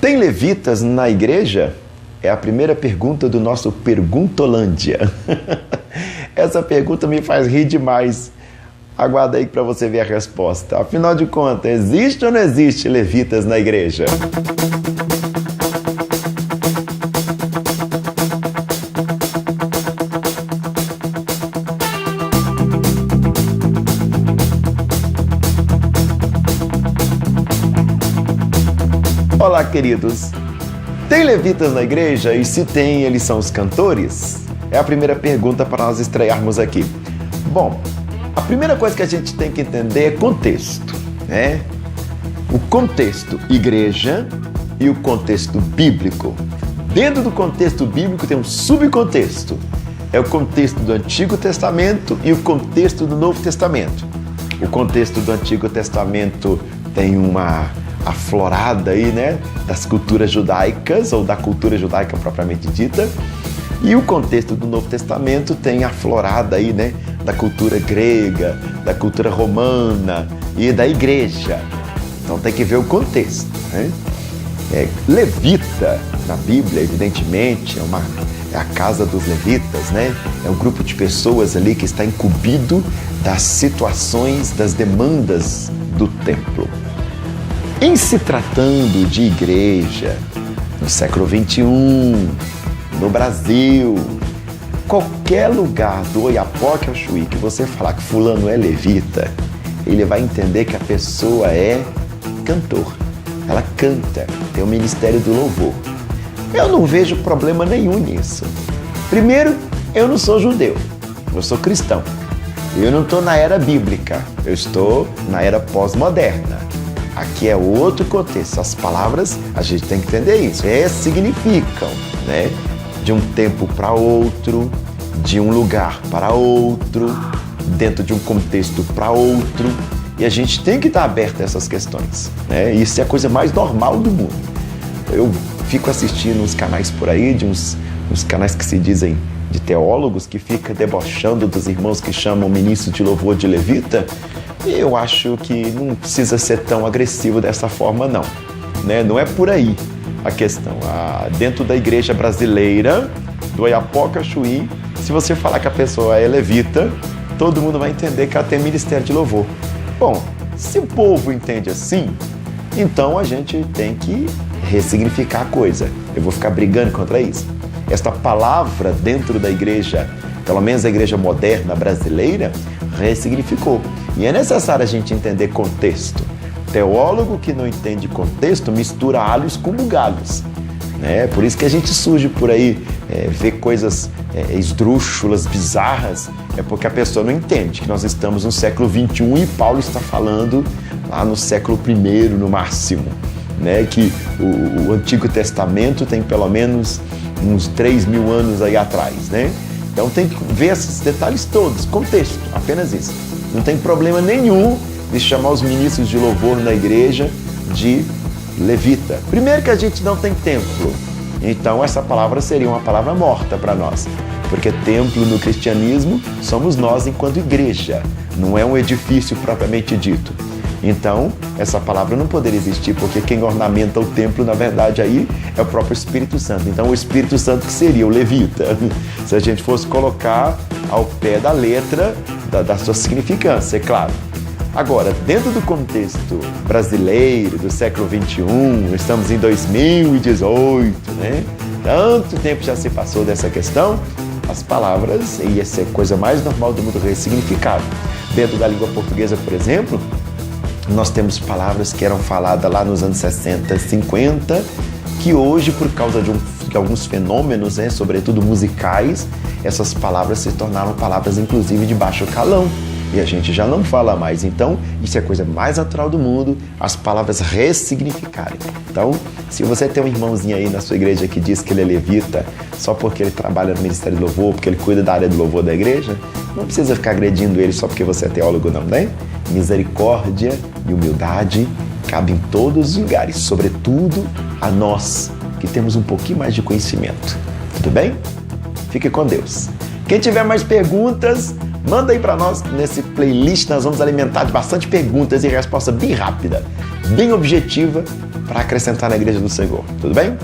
Tem levitas na igreja? É a primeira pergunta do nosso Perguntolândia. Essa pergunta me faz rir demais. Aguarda aí para você ver a resposta. Afinal de contas, existe ou não existe levitas na igreja? Olá, queridos. Tem levitas na igreja? E se tem, eles são os cantores? É a primeira pergunta para nós estrearmos aqui. Bom, a primeira coisa que a gente tem que entender é contexto, né? O contexto igreja e o contexto bíblico. Dentro do contexto bíblico tem um subcontexto. É o contexto do Antigo Testamento e o contexto do Novo Testamento. O contexto do Antigo Testamento tem uma aflorada aí, né, das culturas judaicas ou da cultura judaica propriamente dita, e o contexto do Novo Testamento tem aflorada aí, né, da cultura grega, da cultura romana e da igreja. Então tem que ver o contexto, né? Levita na Bíblia, evidentemente, é a casa dos levitas, né? É um grupo de pessoas ali que está incumbido das situações, das demandas do templo. Em se tratando de igreja, no século XXI, no Brasil, qualquer lugar do Oiapoque ao Chuí que você falar que fulano é levita, ele vai entender que a pessoa é cantor. Ela canta, tem o ministério do louvor. Eu não vejo problema nenhum nisso. Primeiro, eu não sou judeu, eu sou cristão. Eu não estou na era bíblica, eu estou na era pós-moderna. Aqui é outro contexto. As palavras, a gente tem que entender isso. Significam, né? De um tempo para outro, de um lugar para outro, dentro de um contexto para outro. E a gente tem que estar aberto a essas questões, né? Isso é a coisa mais normal do mundo. Eu fico assistindo uns canais por aí, uns canais que se dizem de teólogos, que fica debochando dos irmãos que chamam ministro de louvor de levita. E eu acho que não precisa ser tão agressivo dessa forma, não, né? Não é por aí a questão. Dentro da igreja brasileira, do Oiapoque ao Chuí, se você falar que a pessoa é levita, todo mundo vai entender que ela tem ministério de louvor. Bom, se o povo entende assim, então a gente tem que ressignificar a coisa. Eu vou ficar brigando contra isso? Esta palavra dentro da igreja, pelo menos a igreja moderna brasileira, ressignificou. E é necessário a gente entender contexto. Teólogo que não entende contexto mistura alhos com bugalhos, né? Por isso que a gente surge por aí, vê coisas esdrúxulas, bizarras, é porque a pessoa não entende que nós estamos no século XXI e Paulo está falando lá no século I, no máximo, né? Que o Antigo Testamento tem pelo menos uns 3.000 anos aí atrás, né? Então tem que ver esses detalhes todos, contexto, apenas isso. Não tem problema nenhum de chamar os ministros de louvor na igreja de levita. Primeiro que a gente não tem templo, então essa palavra seria uma palavra morta para nós, porque templo no cristianismo somos nós enquanto igreja, não é um edifício propriamente dito. Então, essa palavra não poderia existir, porque quem ornamenta o templo, na verdade, aí é o próprio Espírito Santo. Então, o Espírito Santo que seria o levita, se a gente fosse colocar ao pé da letra da sua significância, é claro. Agora, dentro do contexto brasileiro, do século XXI, estamos em 2018, né? Tanto tempo já se passou dessa questão, as palavras, e essa é a coisa mais normal do mundo, ressignificado. Dentro da língua portuguesa, por exemplo, nós temos palavras que eram faladas lá nos anos 60, 50, que hoje, por causa de alguns fenômenos, né, sobretudo musicais, essas palavras se tornaram palavras, inclusive, de baixo calão. E a gente já não fala mais. Então, isso é a coisa mais natural do mundo, as palavras ressignificarem. Então, se você tem um irmãozinho aí na sua igreja que diz que ele é levita só porque ele trabalha no Ministério do Louvor, porque ele cuida da área do louvor da igreja, não precisa ficar agredindo ele só porque você é teólogo, não, né? Misericórdia e humildade cabem em todos os lugares, sobretudo a nós, que temos um pouquinho mais de conhecimento. Tudo bem? Fique com Deus. Quem tiver mais perguntas, manda aí para nós nesse playlist. Nós vamos alimentar de bastante perguntas e resposta bem rápida, bem objetiva, para acrescentar na igreja do Senhor. Tudo bem?